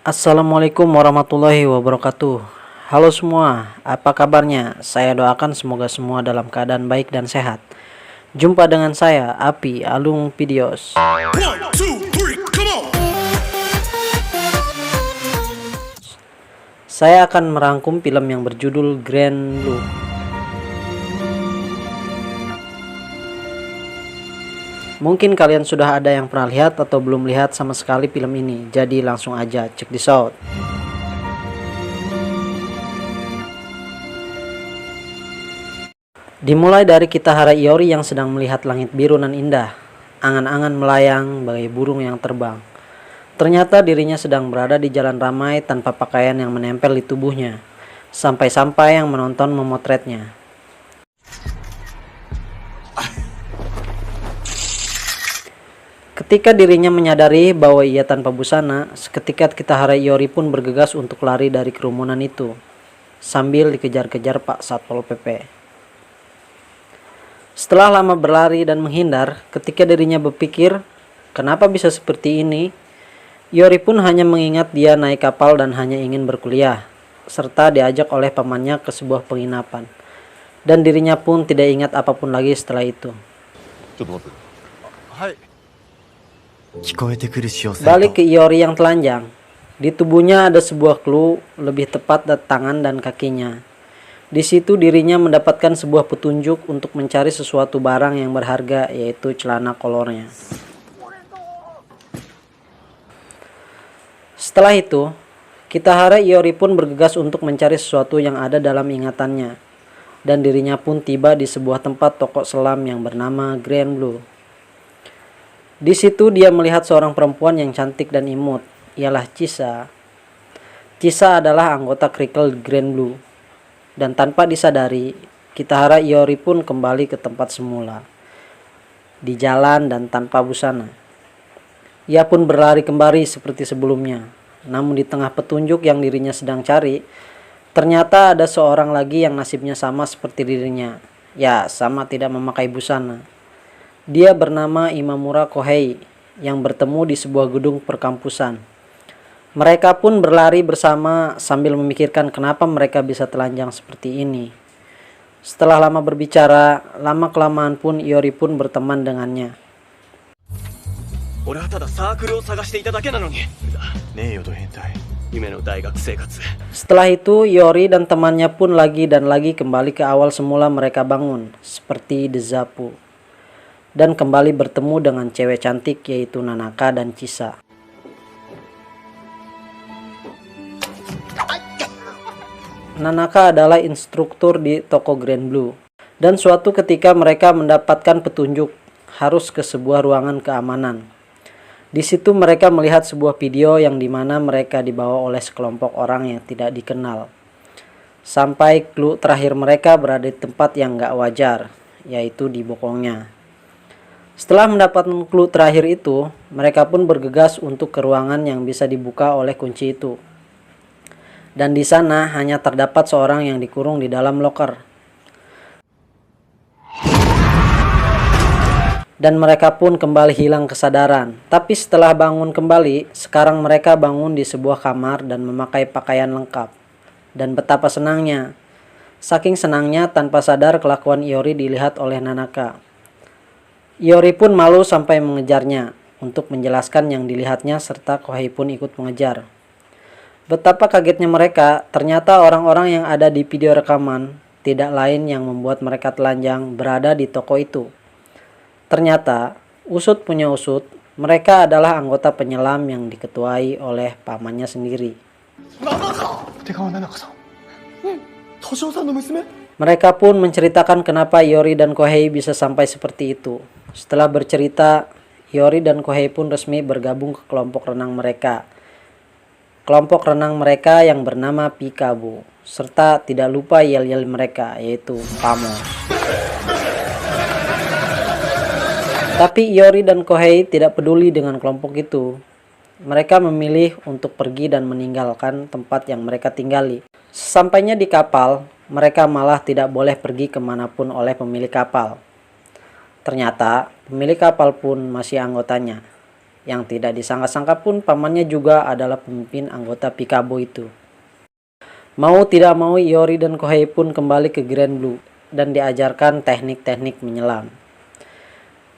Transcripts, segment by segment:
Assalamualaikum warahmatullahi wabarakatuh. Halo semua, apa kabarnya? Saya doakan semoga semua dalam keadaan baik dan sehat. Jumpa dengan saya, Api Alung Videos. Saya akan merangkum film yang berjudul Grand Blue. Mungkin kalian sudah ada yang pernah lihat atau belum lihat sama sekali film ini, jadi langsung aja check this out. Dimulai dari Kitahara Iori yang sedang melihat langit biru nan indah, angan-angan melayang bagai burung yang terbang. Ternyata dirinya sedang berada di jalan ramai tanpa pakaian yang menempel di tubuhnya, sampai-sampai yang menonton memotretnya. Ketika dirinya menyadari bahwa ia tanpa busana, seketika Kitahara Iori pun bergegas untuk lari dari kerumunan itu, sambil dikejar-kejar Pak Satpol PP. Setelah lama berlari dan menghindar, ketika dirinya berpikir, kenapa bisa seperti ini? Iori pun hanya mengingat dia naik kapal dan hanya ingin berkuliah, serta diajak oleh pamannya ke sebuah penginapan. Dan dirinya pun tidak ingat apapun lagi setelah itu. Balik ke Iori yang telanjang. Di tubuhnya ada sebuah clue, lebih tepat tangan dan kakinya. Di situ dirinya mendapatkan sebuah petunjuk untuk mencari sesuatu barang yang berharga, yaitu celana kolornya. Setelah itu, Kitahara Iori pun bergegas untuk mencari sesuatu yang ada dalam ingatannya. Dan dirinya pun tiba di sebuah tempat toko selam yang bernama Grand Blue. Di situ dia melihat seorang perempuan yang cantik dan imut, ialah Chisa. Chisa adalah anggota Crickle Grand Blue. Dan tanpa disadari, Kitahara Iori pun kembali ke tempat semula, di jalan dan tanpa busana. Ia pun berlari kembali seperti sebelumnya. Namun di tengah petunjuk yang dirinya sedang cari, ternyata ada seorang lagi yang nasibnya sama seperti dirinya. Ya, sama tidak memakai busana. Dia bernama Imamura Kohei yang bertemu di sebuah gedung perkampusan. Mereka pun berlari bersama sambil memikirkan kenapa mereka bisa telanjang seperti ini. Setelah lama berbicara, lama-kelamaan pun Iori pun berteman dengannya. Setelah itu, Iori dan temannya pun lagi dan lagi kembali ke awal semula mereka bangun, seperti Dezapu. Dan kembali bertemu dengan cewek cantik yaitu Nanaka dan Chisa. Nanaka adalah instruktur di toko Grand Blue. Dan suatu ketika mereka mendapatkan petunjuk harus ke sebuah ruangan keamanan. Di situ mereka melihat sebuah video yang dimana mereka dibawa oleh sekelompok orang yang tidak dikenal. Sampai clue terakhir mereka berada di tempat yang gak wajar, yaitu di bokongnya. Setelah mendapatkan clue terakhir itu, mereka pun bergegas untuk ke ruangan yang bisa dibuka oleh kunci itu. Dan di sana hanya terdapat seorang yang dikurung di dalam loker. Dan mereka pun kembali hilang kesadaran. Tapi setelah bangun kembali, sekarang mereka bangun di sebuah kamar dan memakai pakaian lengkap. Dan betapa senangnya. Saking senangnya tanpa sadar kelakuan Iori dilihat oleh Nanaka. Iori pun malu sampai mengejarnya untuk menjelaskan yang dilihatnya serta Kohei pun ikut mengejar. Betapa kagetnya mereka, ternyata orang-orang yang ada di video rekaman tidak lain yang membuat mereka telanjang berada di toko itu. Ternyata, usut punya usut, mereka adalah anggota penyelam yang diketuai oleh pamannya sendiri. Mereka pun menceritakan kenapa Iori dan Kohei bisa sampai seperti itu. Setelah bercerita, Iori dan Kohei pun resmi bergabung ke kelompok renang mereka. Kelompok renang mereka yang bernama Pikabu, serta tidak lupa yel-yel mereka, yaitu Pamo. Tapi Iori dan Kohei tidak peduli dengan kelompok itu. Mereka memilih untuk pergi dan meninggalkan tempat yang mereka tinggali. Sesampainya di kapal, mereka malah tidak boleh pergi kemanapun oleh pemilik kapal. Ternyata, pemilik kapal pun masih anggotanya. Yang tidak disangka-sangka pun pamannya juga adalah pemimpin anggota Pikabo itu. Mau tidak mau Iori dan Kohei pun kembali ke Grand Blue dan diajarkan teknik-teknik menyelam.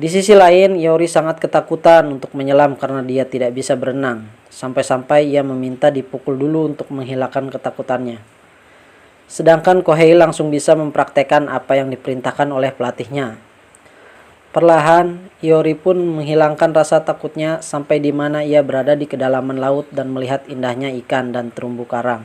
Di sisi lain, Iori sangat ketakutan untuk menyelam karena dia tidak bisa berenang. Sampai-sampai ia meminta dipukul dulu untuk menghilangkan ketakutannya. Sedangkan Kohei langsung bisa mempraktekkan apa yang diperintahkan oleh pelatihnya. Perlahan, Iori pun menghilangkan rasa takutnya sampai di mana ia berada di kedalaman laut dan melihat indahnya ikan dan terumbu karang.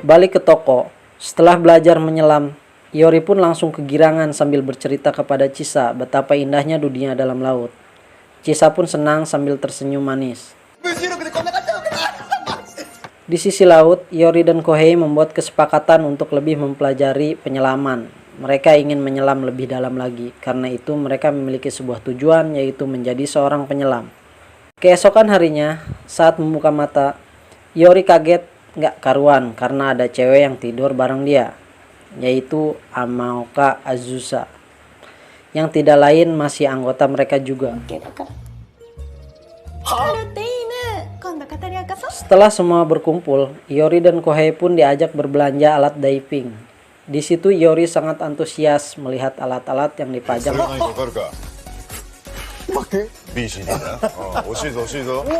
Balik ke toko, setelah belajar menyelam, Iori pun langsung kegirangan sambil bercerita kepada Chisa betapa indahnya dunia dalam laut. Chisa pun senang sambil tersenyum manis. Di sisi laut, Iori dan Kohei membuat kesepakatan untuk lebih mempelajari penyelaman. Mereka ingin menyelam lebih dalam lagi, karena itu mereka memiliki sebuah tujuan, yaitu menjadi seorang penyelam. Keesokan harinya, saat membuka mata, Iori kaget gak karuan karena ada cewek yang tidur bareng dia, yaitu Amaoka Azusa, yang tidak lain masih anggota mereka juga. Setelah semua berkumpul, Iori dan Kohei pun diajak berbelanja alat diving. Di situ Iori sangat antusias melihat alat-alat yang dipajang.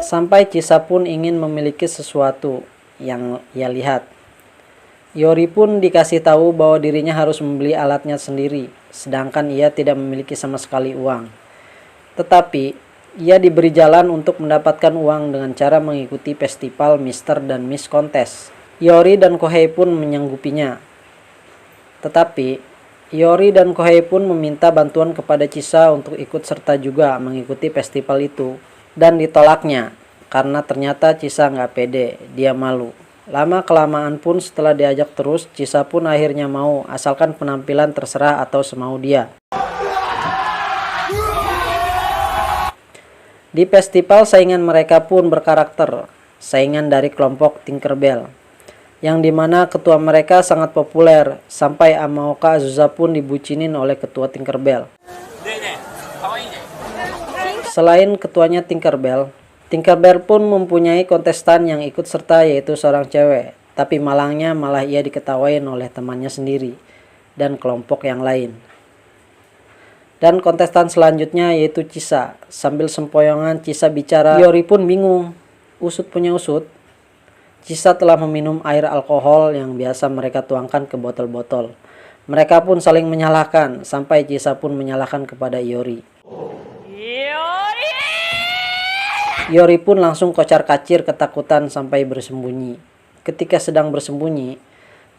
Sampai Chisa pun ingin memiliki sesuatu yang ia lihat. Iori pun dikasih tahu bahwa dirinya harus membeli alatnya sendiri, sedangkan ia tidak memiliki sama sekali uang. Tetapi, ia diberi jalan untuk mendapatkan uang dengan cara mengikuti festival Mr. dan Miss Contest. Iori dan Kohei pun menyanggupinya. Tetapi, Iori dan Kohei pun meminta bantuan kepada Chisa untuk ikut serta juga mengikuti festival itu, dan ditolaknya. Karena ternyata Chisa nggak pede, dia malu. Lama-kelamaan pun setelah diajak terus, Chisa pun akhirnya mau, asalkan penampilan terserah atau semau dia. Di festival saingan mereka pun berkarakter, saingan dari kelompok Tinkerbell, yang dimana ketua mereka sangat populer, sampai Amaoka Azusa pun dibucinin oleh ketua Tinkerbell. Selain ketuanya Tinkerbell pun mempunyai kontestan yang ikut serta, yaitu seorang cewek. Tapi malangnya malah ia diketawain oleh temannya sendiri dan kelompok yang lain. Dan kontestan selanjutnya yaitu Chisa. Sambil sempoyongan Chisa bicara, Iori pun bingung. Usut punya usut, Chisa telah meminum air alkohol yang biasa mereka tuangkan ke botol-botol. Mereka pun saling menyalahkan, sampai Chisa pun menyalahkan kepada Iori. Iori pun langsung kocar-kacir ketakutan sampai bersembunyi. Ketika sedang bersembunyi,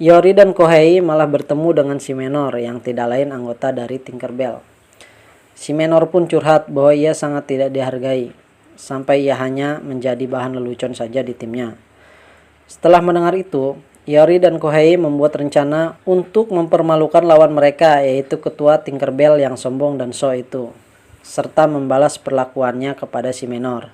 Iori dan Kohei malah bertemu dengan si Menor yang tidak lain anggota dari Tinkerbell. Si Menor pun curhat bahwa ia sangat tidak dihargai, sampai ia hanya menjadi bahan lelucon saja di timnya. Setelah mendengar itu, Iori dan Kohei membuat rencana untuk mempermalukan lawan mereka, yaitu ketua Tinkerbell yang sombong dan so itu, serta membalas perlakuannya kepada si Menor.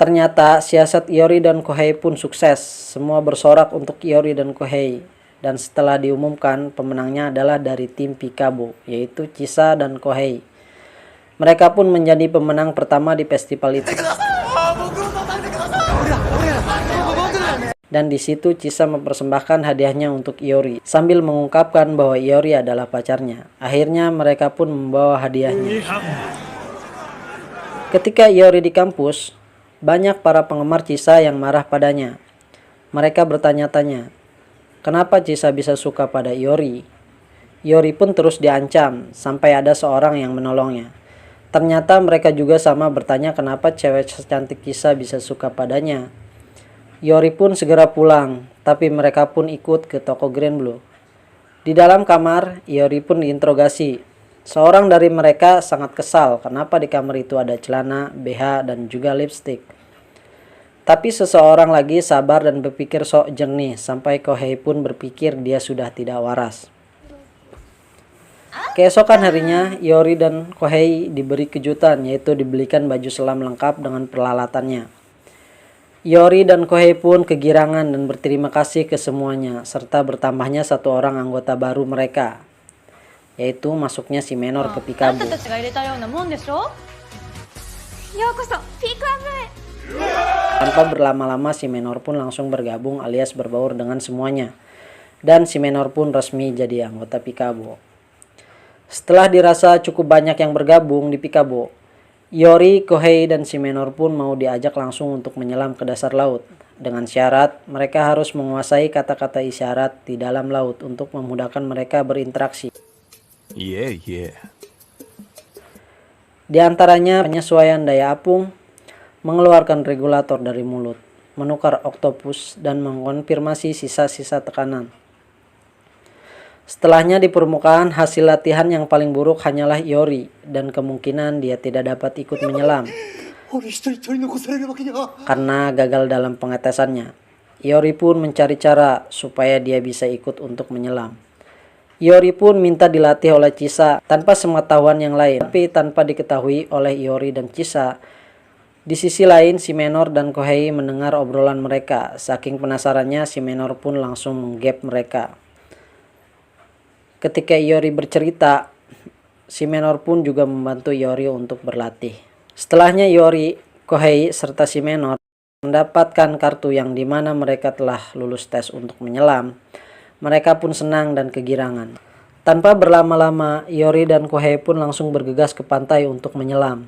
Ternyata siasat Iori dan Kohei pun sukses. Semua bersorak untuk Iori dan Kohei. Dan setelah diumumkan, pemenangnya adalah dari tim Pikabo, yaitu Chisa dan Kohei. Mereka pun menjadi pemenang pertama di festival itu. Dan di situ Chisa mempersembahkan hadiahnya untuk Iori, sambil mengungkapkan bahwa Iori adalah pacarnya. Akhirnya mereka pun membawa hadiahnya. Ketika Iori di kampus, banyak para penggemar Chisa yang marah padanya. Mereka bertanya-tanya, kenapa Chisa bisa suka pada Iori? Iori pun terus diancam, sampai ada seorang yang menolongnya. Ternyata mereka juga sama bertanya kenapa cewek secantik Chisa bisa suka padanya. Iori pun segera pulang, tapi mereka pun ikut ke toko Grand Blue. Di dalam kamar, Iori pun diinterogasi. Seorang dari mereka sangat kesal kenapa di kamar itu ada celana, BH, dan juga lipstik. Tapi seseorang lagi sabar dan berpikir sok jernih, sampai Kohei pun berpikir dia sudah tidak waras. Keesokan harinya, Iori dan Kohei diberi kejutan, yaitu dibelikan baju selam lengkap dengan peralatannya. Iori dan Kohei pun kegirangan dan berterima kasih ke semuanya, serta bertambahnya satu orang anggota baru mereka, yaitu masuknya si Menor ke あん Pikabo. たたちが入れたようなもんでしょ。ようこそピークアップへ。 Tanpa berlama-lama si Menor pun langsung bergabung alias berbaur dengan semuanya. Dan si Menor pun resmi jadi anggota Pikabo. Setelah dirasa cukup banyak yang bergabung di Pikabo, Iori, Kohei, dan si Menor pun mau diajak langsung untuk menyelam ke dasar laut. Dengan syarat, mereka harus menguasai kata-kata isyarat di dalam laut untuk memudahkan mereka berinteraksi. Di antaranya penyesuaian daya apung, mengeluarkan regulator dari mulut, menukar oktopus, dan mengkonfirmasi sisa-sisa tekanan. Setelahnya di permukaan, hasil latihan yang paling buruk hanyalah Iori, dan kemungkinan dia tidak dapat ikut menyelam karena gagal dalam pengetesannya. Iori pun mencari cara supaya dia bisa ikut untuk menyelam. Iori pun minta dilatih oleh Chisa tanpa sepengetahuan yang lain, tapi tanpa diketahui oleh Iori dan Chisa. Di sisi lain, si Menor dan Kohei mendengar obrolan mereka. Saking penasarannya, si Menor pun langsung menggap mereka. Ketika Iori bercerita, si Menor pun juga membantu Iori untuk berlatih. Setelahnya Iori, Kohei, serta si Menor mendapatkan kartu yang dimana mereka telah lulus tes untuk menyelam. Mereka pun senang dan kegirangan. Tanpa berlama-lama, Iori dan Kohei pun langsung bergegas ke pantai untuk menyelam.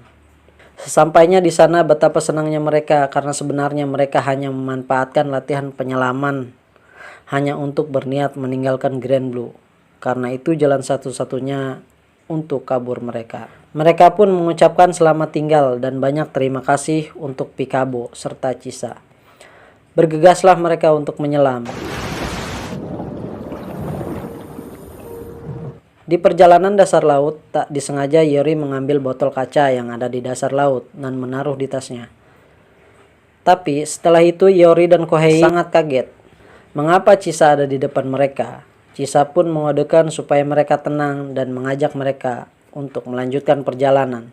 Sesampainya di sana, betapa senangnya mereka karena sebenarnya mereka hanya memanfaatkan latihan penyelaman hanya untuk berniat meninggalkan Grand Blue. Karena itu jalan satu-satunya untuk kabur mereka. Mereka pun mengucapkan selamat tinggal dan banyak terima kasih untuk Pikabo serta Chisa. Bergegaslah mereka untuk menyelam. Di perjalanan dasar laut, tak disengaja Iori mengambil botol kaca yang ada di dasar laut dan menaruh di tasnya. Tapi setelah itu Iori dan Kohei sangat kaget. Mengapa Chisa ada di depan mereka? Chisa pun mengodekan supaya mereka tenang dan mengajak mereka untuk melanjutkan perjalanan.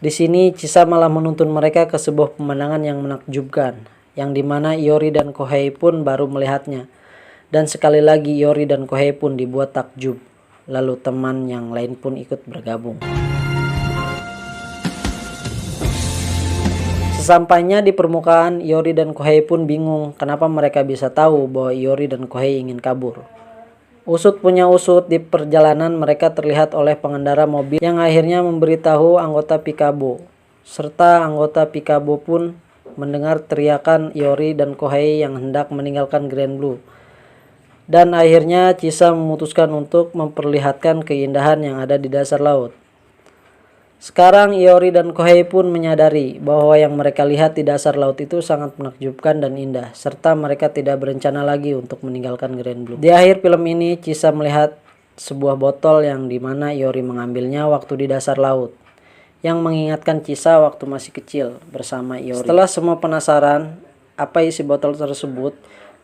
Di sini Chisa malah menuntun mereka ke sebuah pemandangan yang menakjubkan, yang dimana Iori dan Kohei pun baru melihatnya. Dan sekali lagi Iori dan Kohei pun dibuat takjub. Lalu teman yang lain pun ikut bergabung. Sesampainya di permukaan, Iori dan Kohei pun bingung kenapa mereka bisa tahu bahwa Iori dan Kohei ingin kabur. Usut punya usut, di perjalanan mereka terlihat oleh pengendara mobil yang akhirnya memberitahu anggota Pikabo. Serta anggota Pikabo pun mendengar teriakan Iori dan Kohei yang hendak meninggalkan Grand Blue. Dan akhirnya Chisa memutuskan untuk memperlihatkan keindahan yang ada di dasar laut. Sekarang Iori dan Kohei pun menyadari bahwa yang mereka lihat di dasar laut itu sangat menakjubkan dan indah, serta mereka tidak berencana lagi untuk meninggalkan Grand Blue. Di akhir film ini, Chisa melihat sebuah botol yang dimana Iori mengambilnya waktu di dasar laut, yang mengingatkan Chisa waktu masih kecil bersama Iori. Setelah semua penasaran apa isi botol tersebut,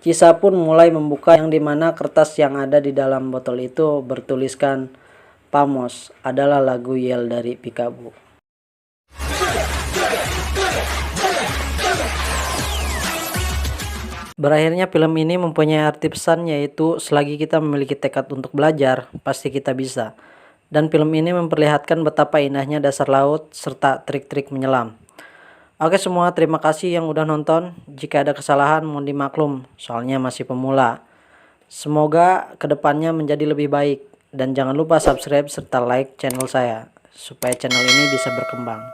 Chisa pun mulai membuka yang dimana kertas yang ada di dalam botol itu bertuliskan Pamos adalah lagu Yell dari Pikabo. Berakhirnya film ini mempunyai arti pesan, yaitu selagi kita memiliki tekad untuk belajar, pasti kita bisa. Dan film ini memperlihatkan betapa indahnya dasar laut serta trik-trik menyelam. Oke semua, terima kasih yang udah nonton. Jika ada kesalahan mohon dimaklum, soalnya masih pemula. Semoga kedepannya menjadi lebih baik. Dan jangan lupa subscribe serta like channel saya, supaya channel ini bisa berkembang.